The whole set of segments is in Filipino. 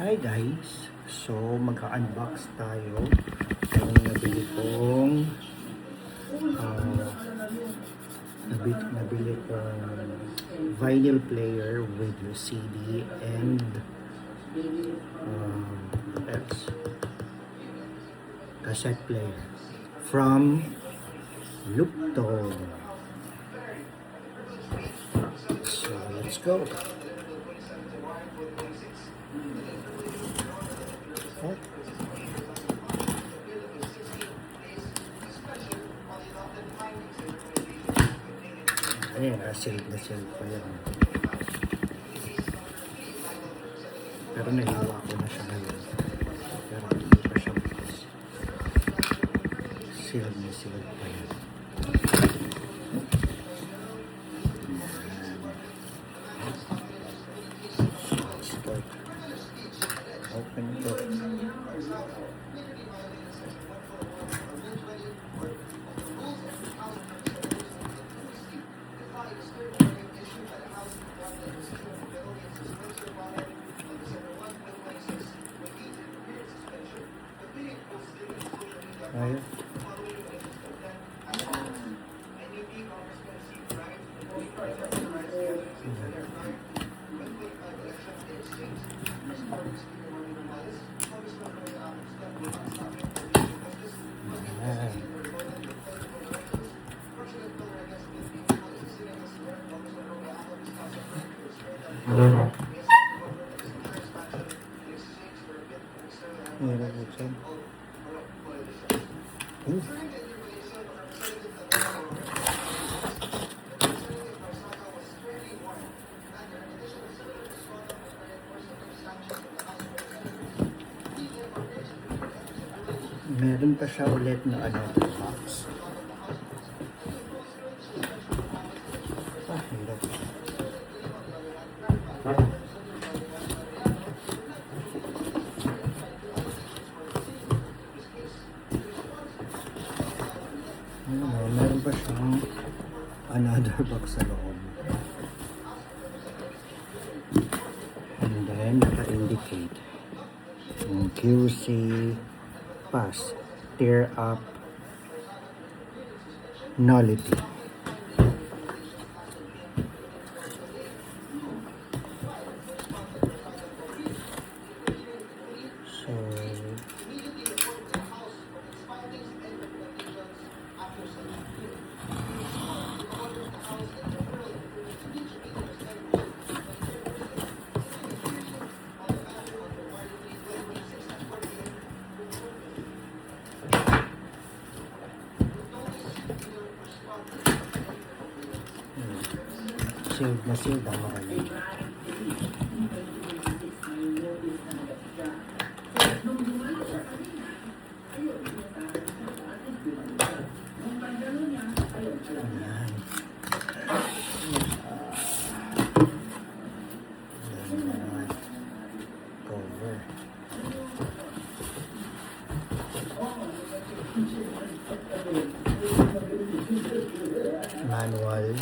Hi guys! So magka-unbox tayo ng nabili kong vinyl player with CD and cassette player from Lupton. So let's go! Oh. Ayan, na-save pa yan. Pero nahiwa ko na siya ngayon. Pero hindi pa siya bukas. Sealed pa yan. Start. Open ito. Ayun. Meron po siya. Meron pa siya ulit na box. Hirap. Meron pa siyang another box sa loob. And then, naka-indicate yung QC pass, tear up, nullity. So, sealed ang mga yun. Cover. Manual.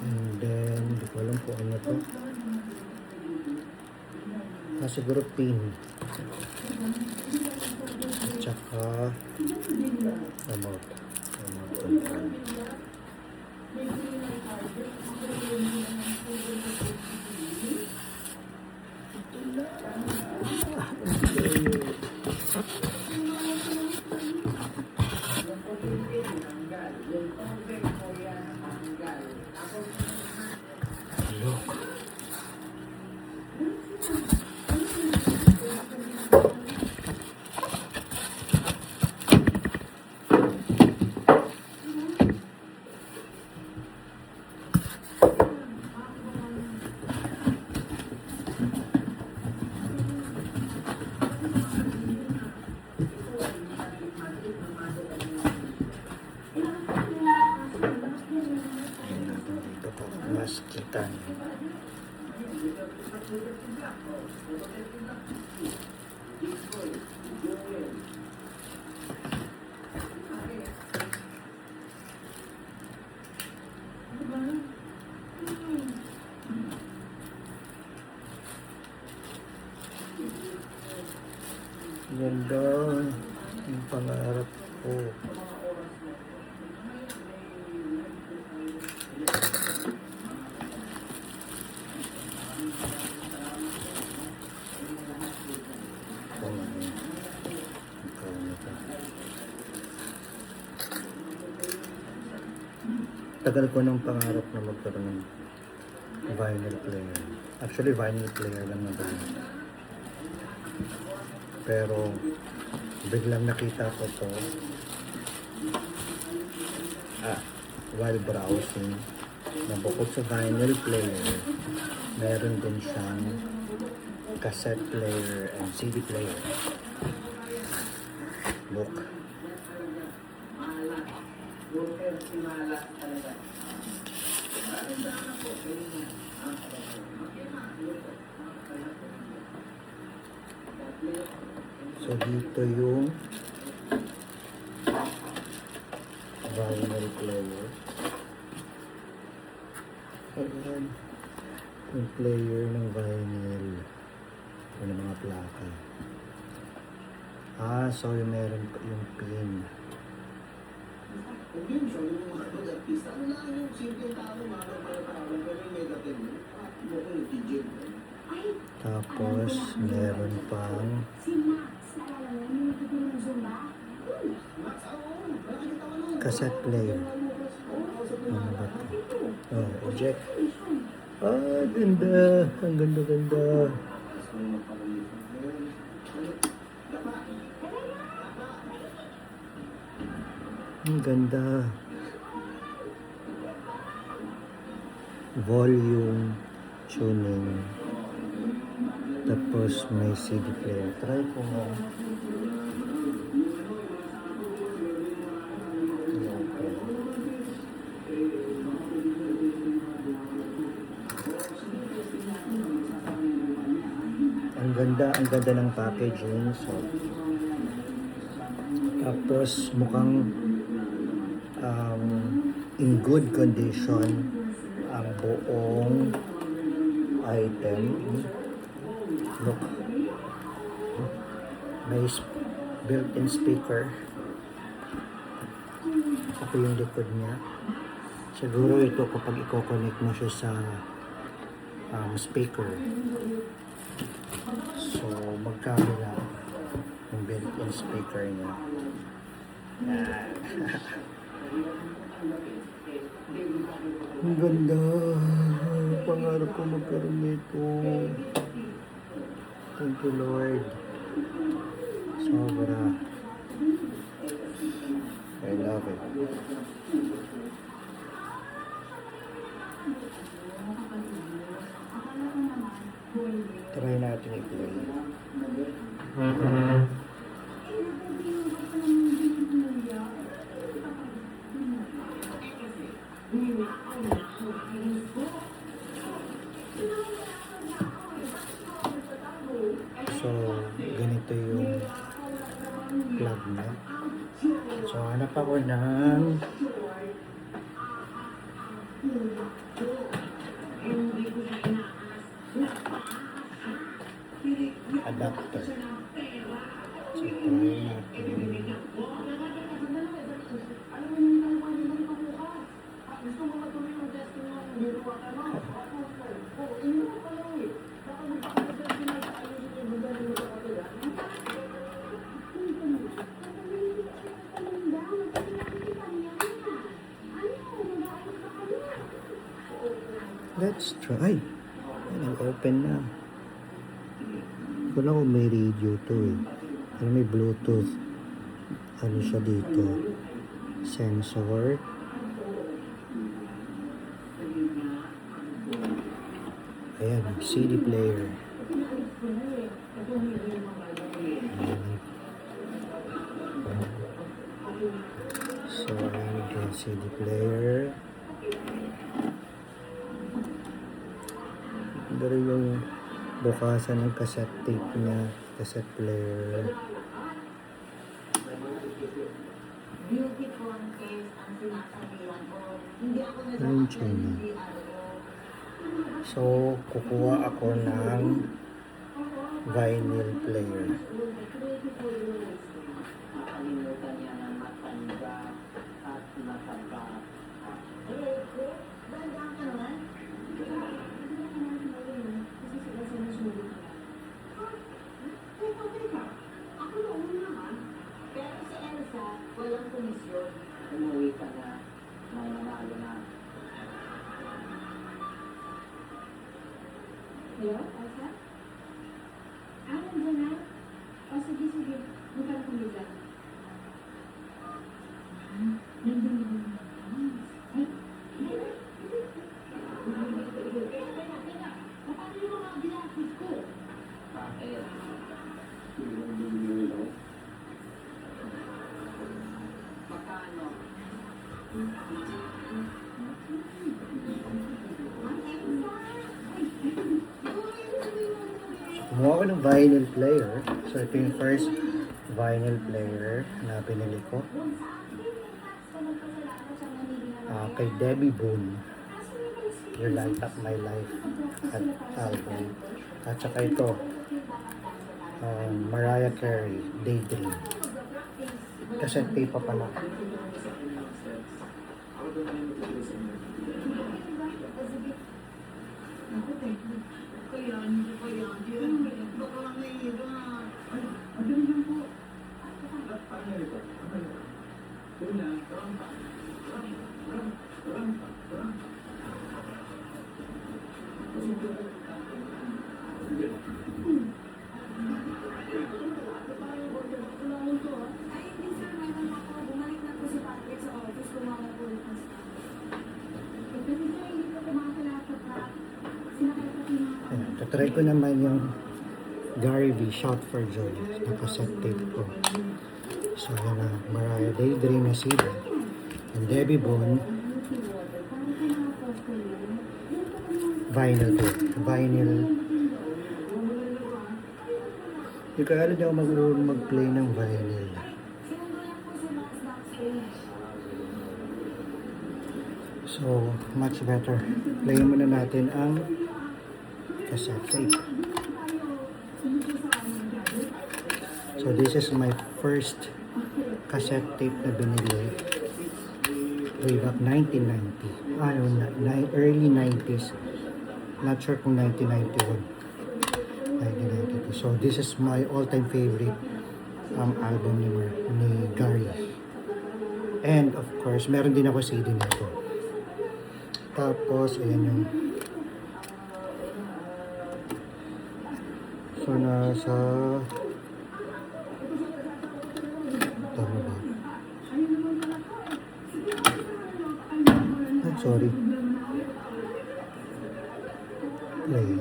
And then, di ko alam kung ano to. Siguro pin. At saka remote control. Look. Ganda yung pangarap ko. Tagal ko ng pangarap na magkaroon ng vinyl player. Actually, vinyl player lang naman. Pero, biglang nakita ko to while browsing na bukod sa vinyl player, meron din siyang cassette player and CD player. Look. So dito yung vinyl player. Ayan. Yung player ng vinyl. Yung mga plaka. So yung meron pa yung pin. Tapos meron pang cassette player. Ano ba ito? Eject. Ganda. Ang ganda-ganda. Ang ganda. Volume tuning. Tapos may CD player. Try ko nga. Ang ganda ng packaging. So, tapos mukhang in good condition ang buong item. Look. May built-in speaker. Ako yung likod niya. Siguro ito kapag i-connect mo siya sa speaker. So, magkamila yung built-in speaker niya. Ang ganda. Pangarap ko magkaroon nito. Thank you, Lord. Sobra. I love it. Try natin i-play. So, ganito yung plug niya. So, hanap ako ng adapter. So, try natin. Let's try. Nag-open na. Wala ko may radio to eh. Pero may Bluetooth. Ano siya dito? Sensor. Ayan, CD player. So, ayan yung CD player. Pero yung bukasan ng cassette tape niya, cassette player. Ayun tune. So, kukuha ako ng vinyl player. Umuwi ka na, may nanalo na. Hello, Elsa? Nandiyan na? O, sige, sige. Magkano kong bigla? Nandiyan na. Ay, paano yung mga ginapit ko? Bakit? Magkano? Kumuha ko ng vinyl player. So, ito yung first vinyl player na pinili ko. Kay Debbie Boone. You Light Up My Life at album. At saka ito, Mariah Carey, Daydream. Cassette tape pa pala. Try ko naman yung Gary V, Shout for Joy, na cassette tape ko. So, yun na, Mariah Daydream na CD. And Debbie Boone, vinyl tape. Vinyl. Hindi ka alam niya mag-play ng vinyl. So, much better. Play muna natin ang cassette tape. So this is my first cassette tape na binili way back 1990. Early 90s. Not sure kung 1991. 1992. So this is my all-time favorite album ni Gary. And of course, meron din ako CD nito. Tapos, ayan yung so, nasa tama ba? Ah, sorry. Play.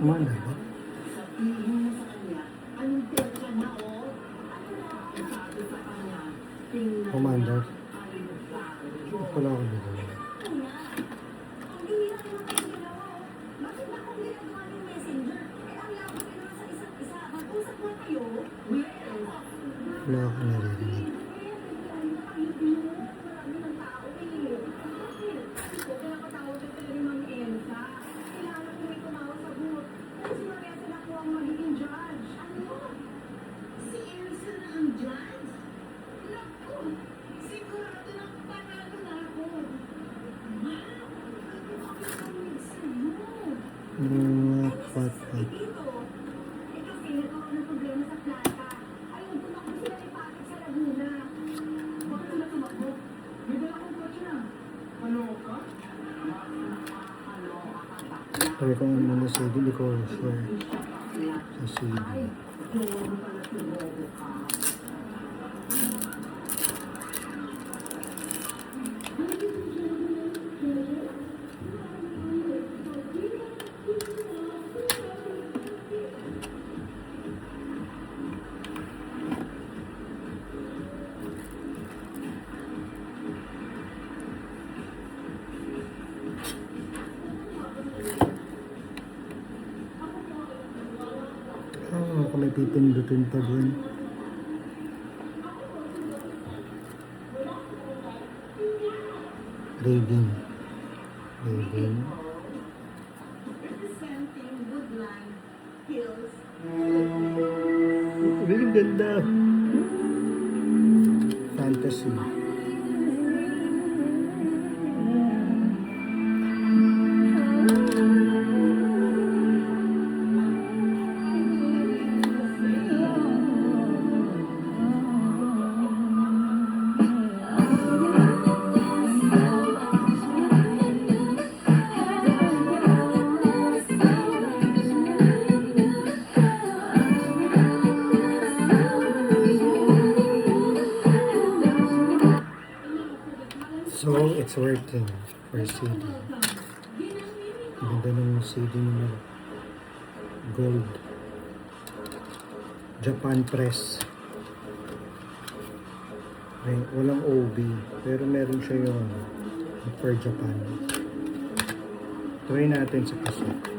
Kumanda ba? Kumanda. Wala ko dito. Wala ko naririnig. What? Try ko muna sa CD, hindi ko sure sa CD. Pipindutin pa dun. Reading. Reading. Representing Woodland Hills. Ang ganda. Fantasy. So, it's working for CD. Ganda ng CD nila. Gold. Japan press. Ay, walang OB. Pero meron siya yung for Japan. Try natin sa cassette.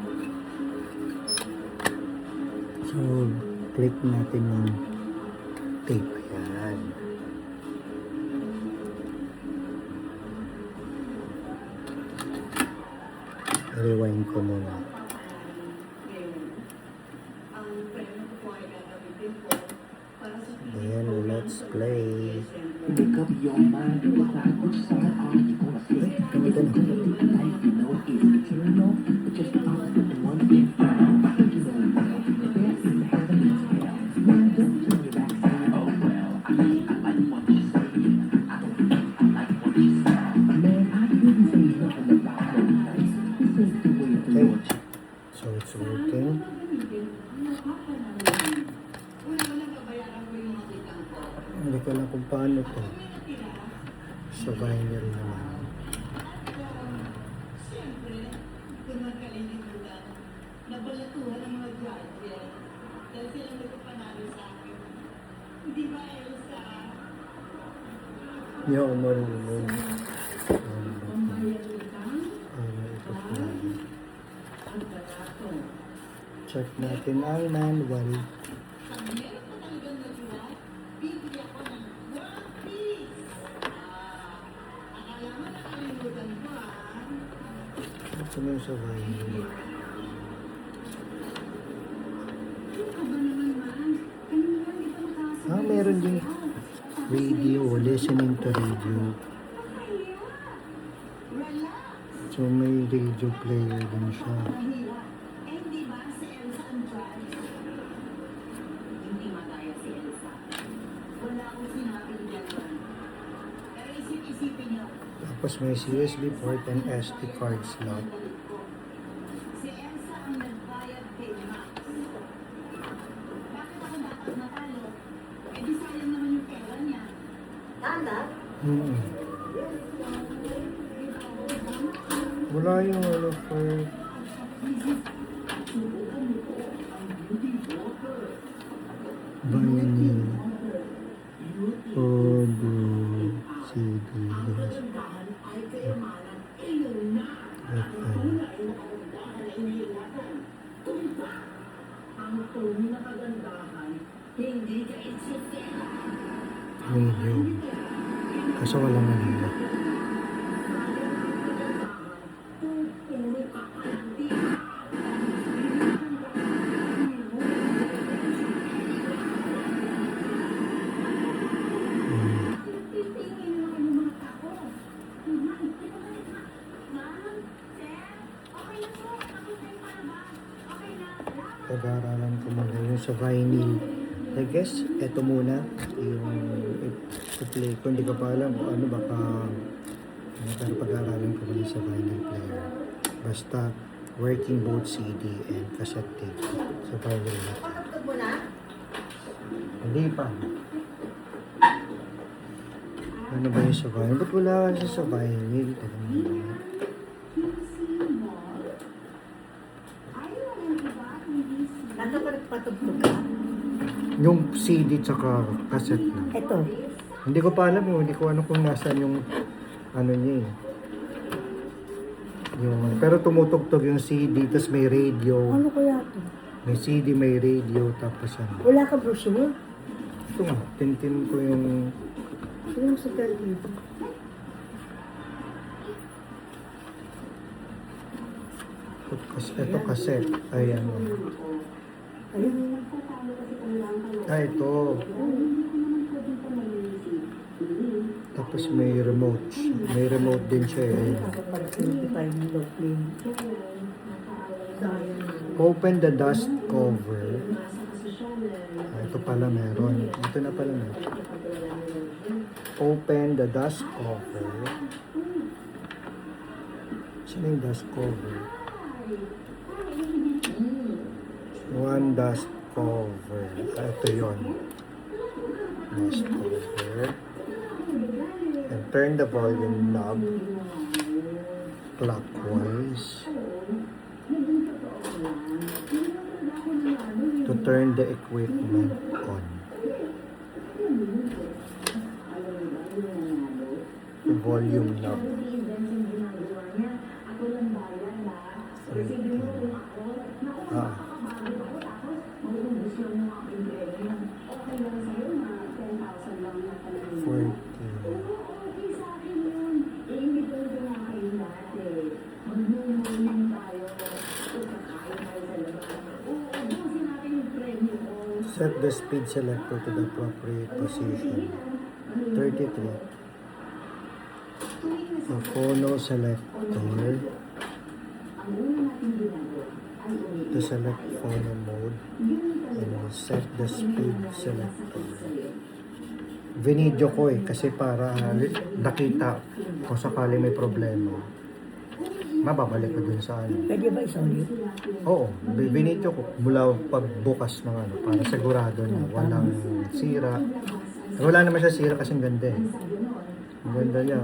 So, click natin yung tape. Yan. Rewind ko muna. Then, let's play. Make up your mind, decide which side are you gonna play. If it's gonna be life, you know it's eternal. But just ask the one thing found. You know the best is heaven is hell. Man, don't turn your back, say, oh well. I like what you say. I like what you say. Man, I didn't say nothing about no nice. This ain't the way the Okay. Lord. So, it's working. Hindi ko alam kung paano to. Sa vinyl naman. Nabalatuhan ng mga judges. Dahil silang nagpapanalo sa akin. Hindi ba, Elsa? Hindi ako marunong. Ito po. Check natin ang manual. Ito na yung sa vinyl. Meron din radio, listening to radio. So may radio player din siya. Hindi ba si Elsa ang judge? Hindi mataya si Elsa. Wala akong sinabi niya doon. Pero isip-isipin niyo, Tapos may USB port and SD card slot. si Elsa ang nagbayad kay Max. Bakit ako dapat matalo? Eh di sayang naman yung pera niya. Tanda? Wala yung ano for vinyl, audio, CD, FM. Radio. Kaso walang ano. Pag-aaralan ko muna yung sa vinyl. I guess, eto muna yung i-play ko. Hindi ko pa alam kung ano, baka pero pag-aaralan ko muna sa vinyl player. Basta, working both CD and cassette tape sa vinyl natin. Hindi pa. Ano ba yung sa vinyl? Ba't wala ka siya sa vinyl? Teka muna. Nakapagpatugtog ka? Yung CD tsaka cassette na. Ito. Hindi ko pa alam hindi ko ano kung nasaan yung ano niya eh. Yung, pero tumutugtog yung CD, tapos may radio. Ano kaya ito? May CD, may radio, tapos ano. Wala ka brochure? Ito nga, tintin ko yung Sino sa dito? ito cassette. Ayan. Ayun. Ito. Tapos may remote. May remote din siya eh. Ayan. Para simplify ng log plane. Open the dust cover. Ito pala meron. Ito na pala meron. Open the dust cover. Saan yung dust cover? One dust cover. Ito yun. Dust cover. And turn the volume knob clockwise to turn the equipment on. The volume knob. Ah. Set the speed selector to the appropriate position. 33. The phono selector to select phono mode and set the speed selector. Vinidyo ko kasi para nakita kung sakali may problema. Mababalik ko dun sa ano. Pwede ba isang ulit? Oo, binidyo ko mula pagbukas ng ano para sigurado na walang sira. Wala naman siya sira kasi ang ganda eh. Ang ganda niya.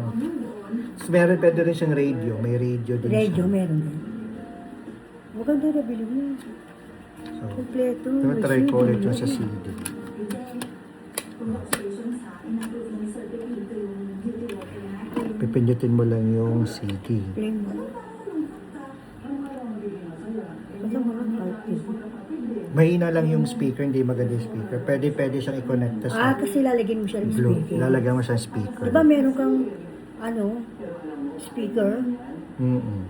Tapos meron, pwede rin siyang radio. May radio din Radio, siya. meron din. Maganda na bilhin mo. So, Kompleto. try ko ulit yung sa CD. Pipindutin mo lang yung CD. Play mo. Basta mga party. Mahina lang yung speaker, hindi maganda yung speaker. Pwede siyang i-connect sa Kasi lalagyan mo siya ng Blue. speaker. Lalagyan mo siya ng speaker. Diba meron kang, speaker? Mm-mm.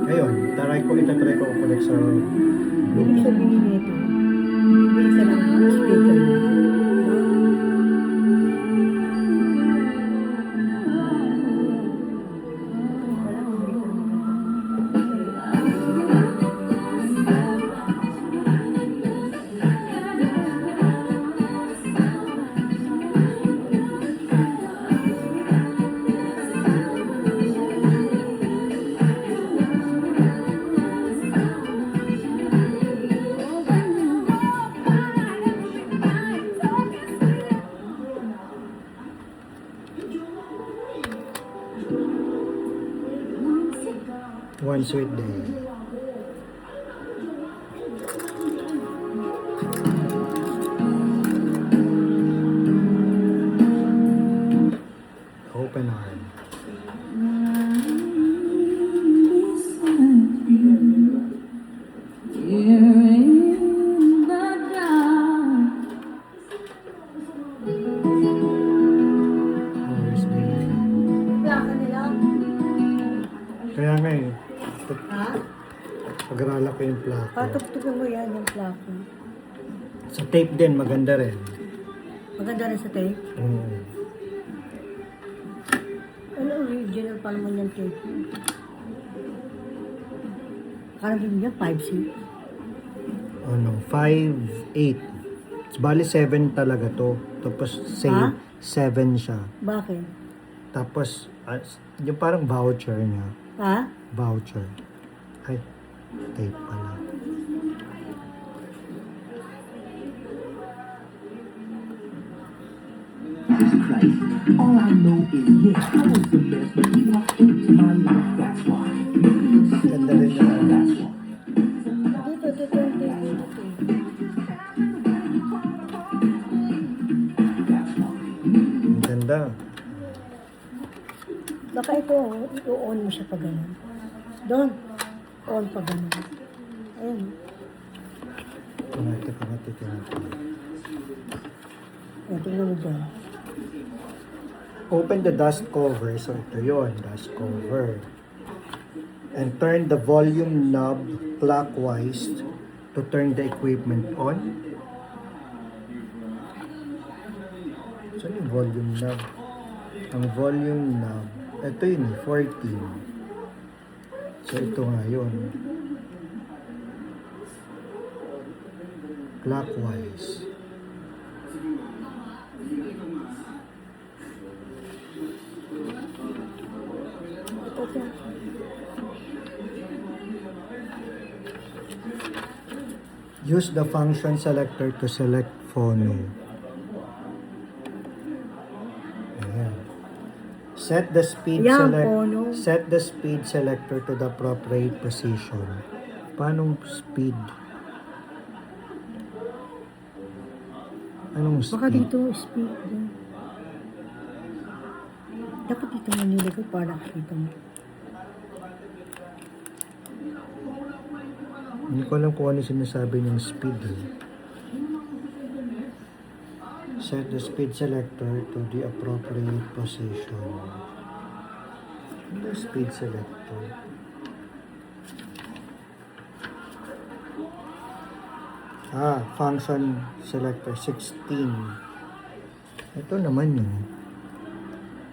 Ngayon, itatry ko connect sa Ibig Bluetooth. sabihin nito, bibili ka ng speaker. One sweet day. Open arm. Always be. Plaka nila? Kaya nga eh, Ha? pag-arala ko yung plaka. Patugtugan mo yan, yung plaka. Sa tape din, maganda rin. Maganda rin sa tape. Mm. Ano, original pa naman yung tape. Kano din niya? 5C? Ano, 5.8. Bali 7 talaga to. Tapos say Ha? 7 siya. Bakit? Tapos yung parang voucher niya. Ha? Voucher. Ay, tape pala. Jesus Christ. All I know is, yeah, I was the mess, but he walked into my life, that's why. Maybe it's Ganda rin yung ano. that's why. Dito yung tape dito. Ang ganda. Baka Tsaka ito, i-on mo siya pag gano'n. Doon, on pag gano'n. Ayun. Tingnan. O, tingnan mo dyan. Open the dust cover. So ito yon, dust cover. And turn the volume knob clockwise to turn the equipment on. So yung volume knob. Ang volume knob, ito yun, 14. So ito nga yun. Clockwise. Ito dyan. Use the function selector to select phono. Ayan. Set the speed Yan, phono. Set the speed selector to the appropriate position. Paanong speed? Anong speed? Baka dito, speed. Dyan. Dapat dito mo nilagay para nakita mo. Hindi ko alam kung ano sinasabi ng speed. Set the speed selector to the appropriate position. Ano yung speed selector? Function selector 16. Ito naman yun.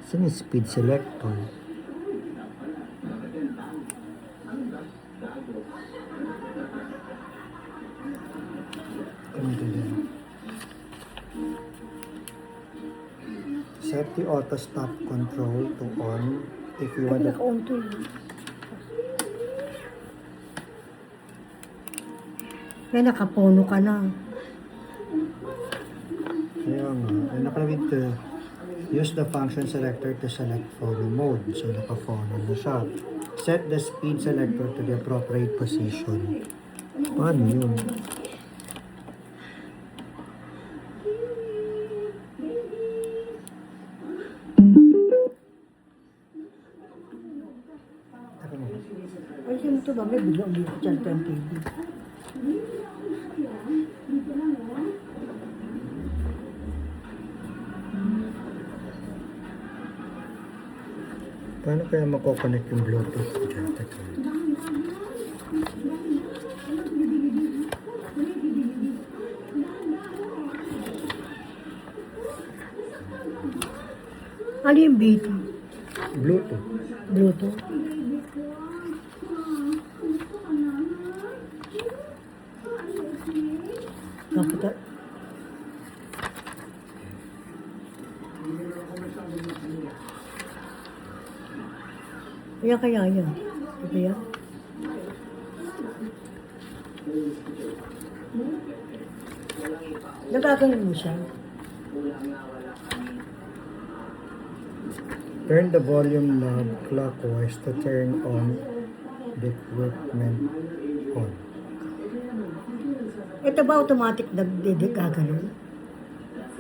Saan yung speed selector? Set the auto stop control to on if you want Ay, to. naka-on to yun. Kaya nakapono ka na. Kaya nga, ay nakalagay to use the function selector to select phono mode. So naka-phono na siya. Set the speed selector to the appropriate position. Paano yun? Teka mo. Ay, sino ito ba? May biglang dito dyan, TV. Paano kaya mako-connect yung Bluetooth dyan? Teka. Ano yung BT? Bluetooth. Bluetooth? Bakit? Kaya yan. Ito yan. Nagkakaroon mo siya. Turn the volume knob clockwise to turn on the equipment on. Ito ba automatic nagdidikaganon?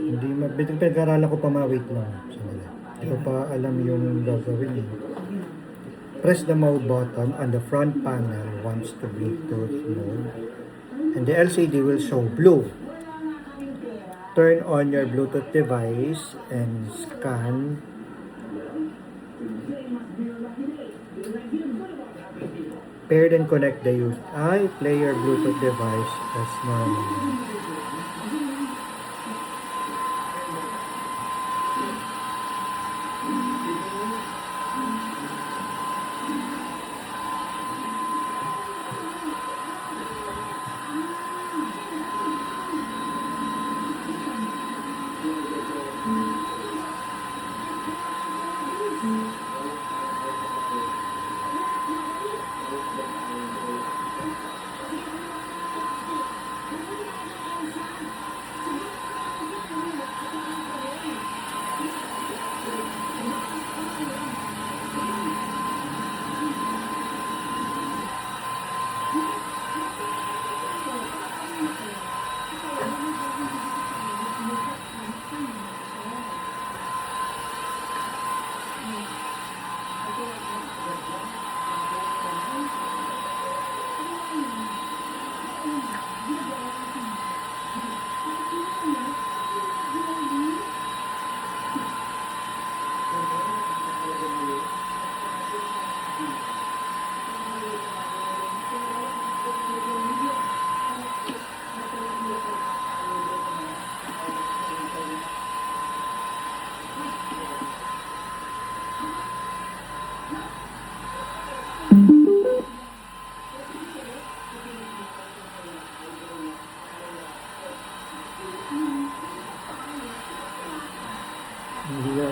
Hindi, pinag-aralan ko pa wait lang. Sandali. Hindi ko pa alam yung gagawin eh. Press the mode button on the front panel once the Bluetooth mode and the LCD will show blue. Turn on your Bluetooth device and scan paired and connect the use. Play your Bluetooth device as normal.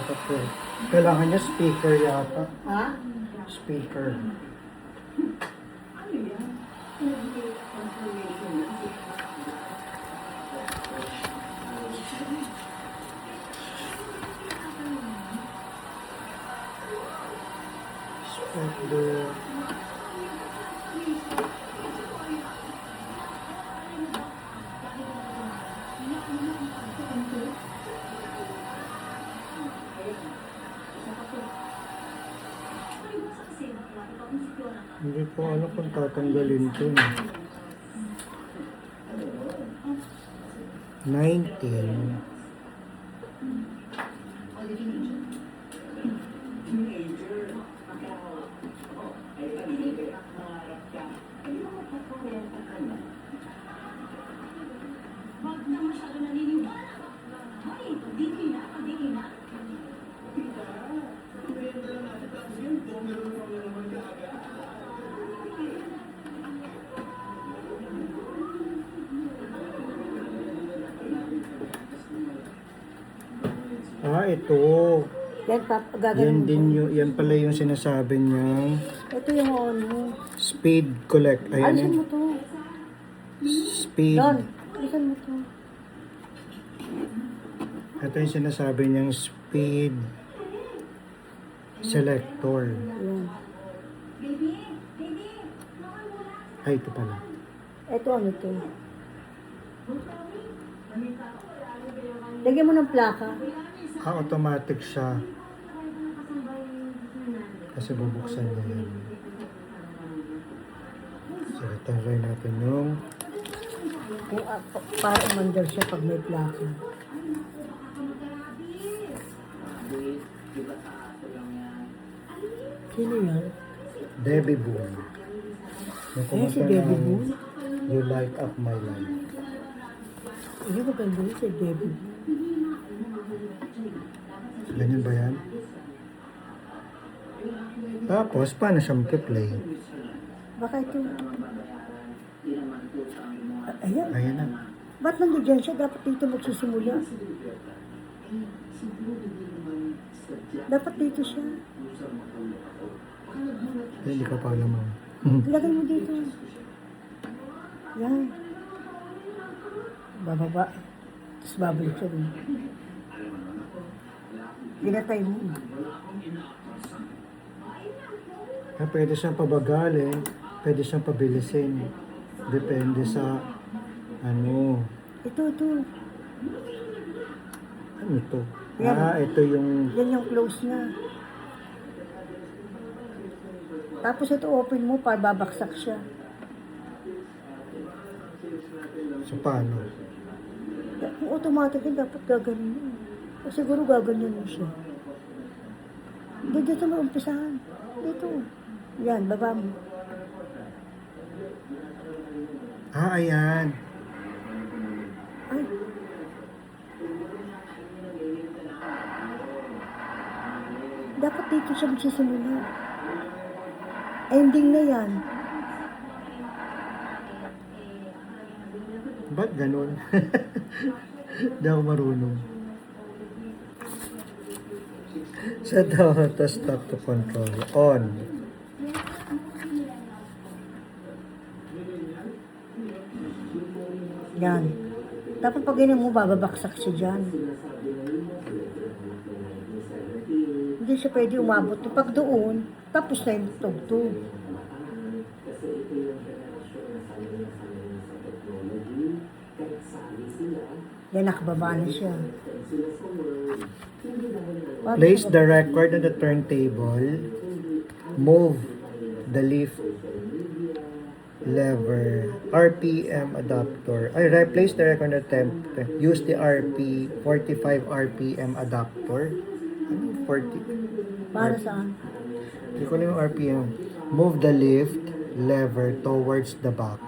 dapat po. Kailangan niya speaker yata. Ha? Speaker. Speaker. Hindi ko alam kung tatanggalin ko. 19. Wag na masyado naniniwala. Hoy, pagdigil na, pagdigil na. Ito. Yan, Yan gagaling din mo. yung, yan pala yung sinasabi niyang Ito yung on mo. speed collect. Ayan Alisan yun. mo to. Speed. Don, alisan mo to. Ito yung sinasabi niyang speed selector. Yan. Baby, baby, nakawala. Ay, ito pala. Ito ano to? Lagyan mo ng plaka. Automatic siya. Kasi bubuksan niya yan. So, try natin yung Kung, para umandar siya pag may plaka. Sino yan? Debbie Boone. Yung Ayan si kumanta Debbie ng Boone. You Light Up My Life. Hindi maganda yun si Debbie. Ganyan ba yan? Tapos, paano siya mag-play? Baka ito. Ayan. Ayan na. Ba't nandiyan siya? Dapat dito magsisimula. Dapat dito siya. Hindi ka pa alam mo. Lagay mo dito. Yan. Bababa. Tapos babalik siya dun. Pinatay mo. Pwede siyang pabagalin, pwede siyang pabilisin. Depende sa ano. Ito. Ano ito? Yan. Ito yung Yan yung close na. Tapos ito open mo para babaksak siya. sa paano. Kung automatic yun, dapat gaganin mo. O siguro gaganyan mo siya. Hindi dito mo umpisahan. Dito. Yan, baba mo. Ayan. Ay. Dapat dito siya magsisimula. Ending na yan. Ba't ganun? Hindi ako marunong. Set the auto stop to control. On. Yan. Dapat pag ganyan mo, bababaksak siya dyan. Hindi siya pwede umabot. Pag doon, tapos na yung tugtog. Yan, nakababa na siya. Place the record on the turntable. Move the lift lever. RPM adapter. Replace the record on the temp. Use the 45 RPM adapter. Ano 40? Para saan? Hindi ko na yung RPM. Move the lift lever towards the back.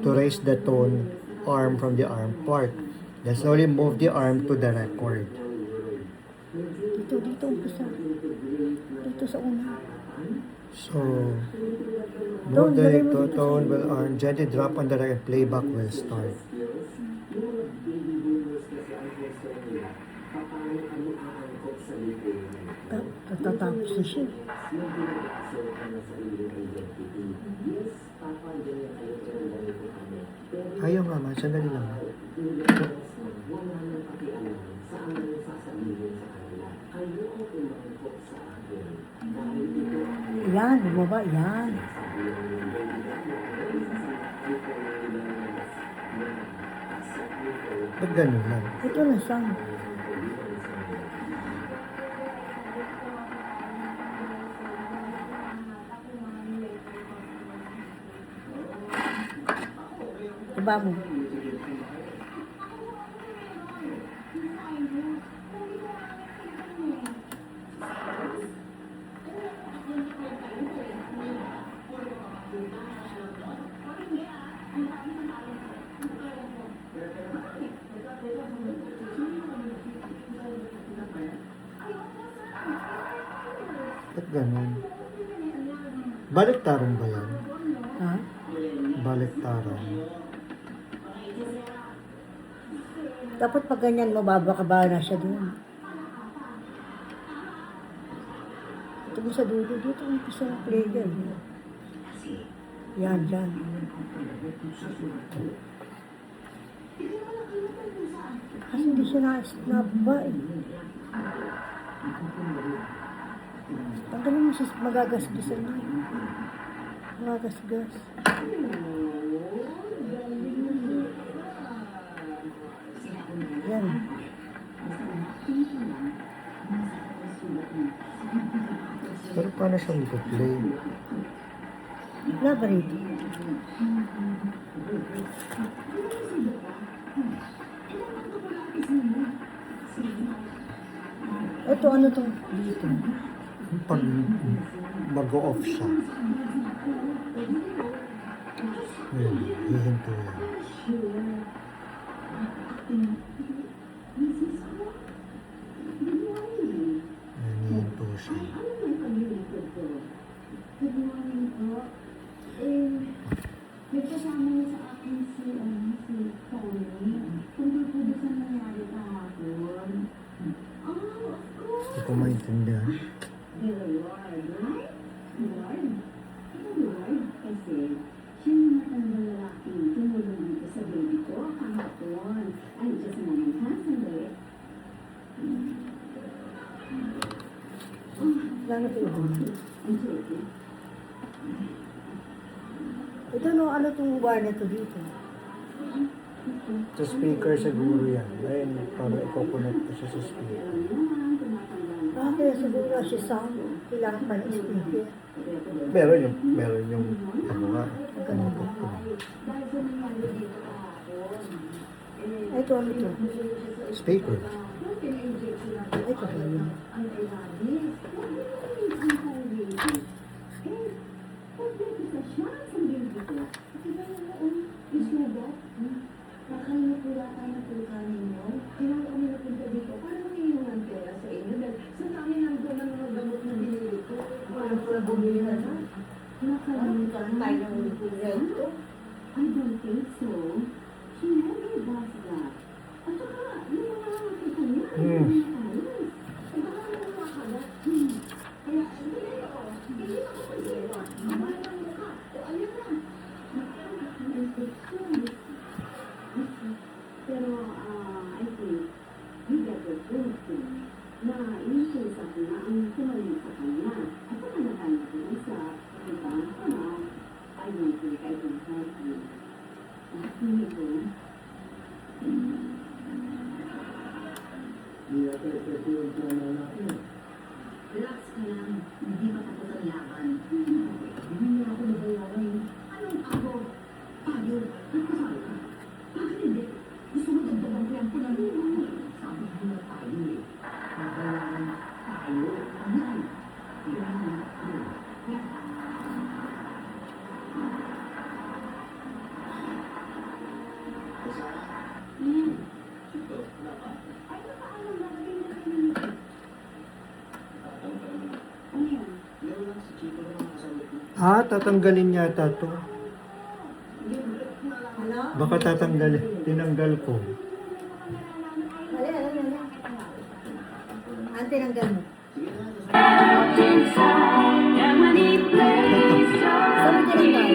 To raise the tone arm from the arm part. Then slowly move the arm to the record. Dito umpisa. Dito sa una. So, Tone, move the lagay mo to dito tone sa- will arm. Gently drop on the record. Playback will start. Natatapos na siya. Ayaw mama, sandali lang. Yan, bumaba, yan. Ba't ganun lang? Ito na saan. Diba mo? Ba't ganun? Baliktaran ba yan? Ha? Baliktaran. Dapat pag ganyan mo, babaka na siya doon. Ito mo sa dulo, dito ang isa ng player. Yan, dyan. Kasi hindi siya nababa eh. Tanggalin mo siya, magagasgasan niya. Magagasgas. Yan. Pero paano siya mag-play? Wala ba rito? Ito, ano to? Dito. Pag mag-off siya. Ayun, hihinto yan. Ayun, hihinto siya. Good morning po. Nagkasama niyo sa akin si Tony. Tungkol po doon sa nangyari kahapon. Oh, of course. Hindi ko maintindihan. The Lord, right? Lord? Ano Lord? Kasi, siya yung matandang lalaki. Tumulong dito sa baby ko kahapon. Ay, just a moment, ha? Sandali. Wala na po yun. I'm joking. Ito, no, ano itong wire na ito dito? Sa speaker siguro yan. Ayun, para i-connect ko siya sa speaker. Ah, kaya siguro siya sound. Kailangan pa ng speaker. Meron yung, ano nga, Ganun ba? Ito, ano ito? speaker. Ito ba yun? I don't think so. She never does that. At saka, yung mga nakita niya, Hmm. kaya, hindi ako mag-iwa. Mabay ng mukha. O, ayun na. Pero, I think, we get the truth thing, na inisip na ang tumaling sa kanya. At saka nakalimutan sa ibang tama, I don't think I can help you. Hindi ko. Relax ka lang. Hindi pa tapos ang laban. Hindi niya ako nabayaran. Anong ako? Tayo? Ano sabi ka? Bakit hindi? Gusto mo dagdagan ko yan pula mo? Sabi ko na tayo eh. Nabayaran tayo. Ano? Ah, tatanggalin yata to. Baka tatanggalin. Tinanggal ko. Mali, alam. Ang tinanggal mo. Saan mo tinanggal?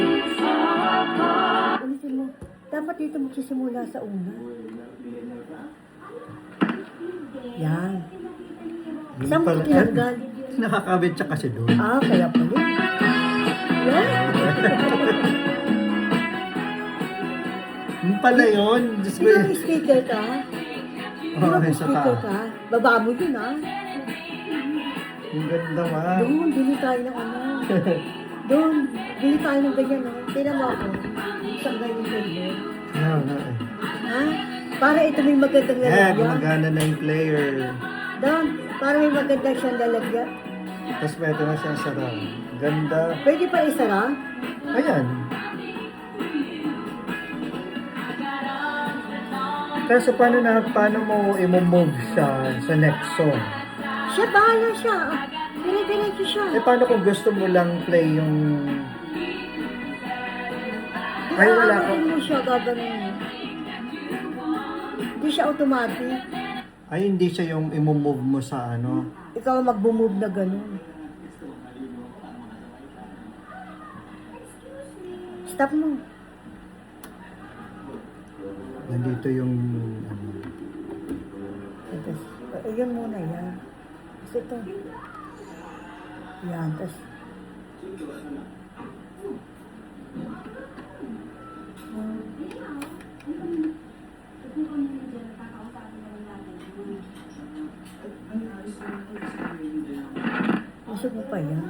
Ulitin mo. Dapat dito magsisimula sa una. Yan. Saan mo ito tinanggal? Nakakabit siya kasi doon. Ah, kaya pala. Yan. Yung pala yun. Diyos Di ko ba yun. may speaker ka? Di ba may isa speaker ka. ka? Baba mo yun, ah. Ang ganda ma. Doon, bili tayo ng ano. Doon, bili tayo ng ganyan, no? Tingnan mo ako. Isang ganyan ganyan. Yan nga eh. Ha? Para ito may magandang Eh, lalagyan. gumagana na yung player. Doon, para may magandang siyang lalagyan. Tapos meron na siyang sarang. Ganda. Pwede pa isara? Ayan. Kaso paano mo i-move siya sa next song? Siya, bahala siya. Dire-diretso siya. Eh paano kung gusto mo lang play yung... Ay wala ka. Aarahin mo siya, gaganon mo. Hindi siya automatic. Ay hindi siya yung i-move mo sa ano. Ikaw ang mag-move na gano'n. Stop mo. Nandito yung... Ano. Tapos, ayun muna yan. Tapos ito. Yan, tapos... Gusto mo pa yan?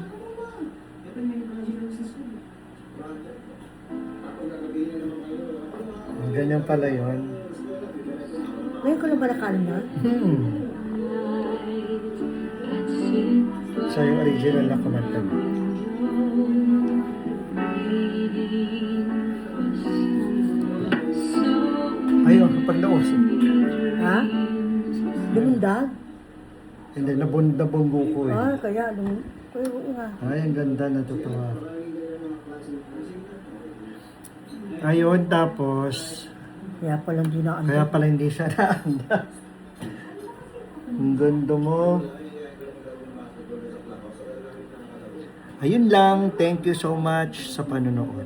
Ganyan pala yun. Ngayon ko lang ba nakalma? Siya yung original na kumanta. Ayun, pag nausap. Ha? Lumundag? Hindi, nabunggo ko eh. Ah, kaya kaya oo nga. Ay, ang ganda, natutuwa. Ayun, tapos, Kaya palang di na kaya pala hindi siya naanda. Ang ganda mo. Ayun lang, thank you so much sa panonood.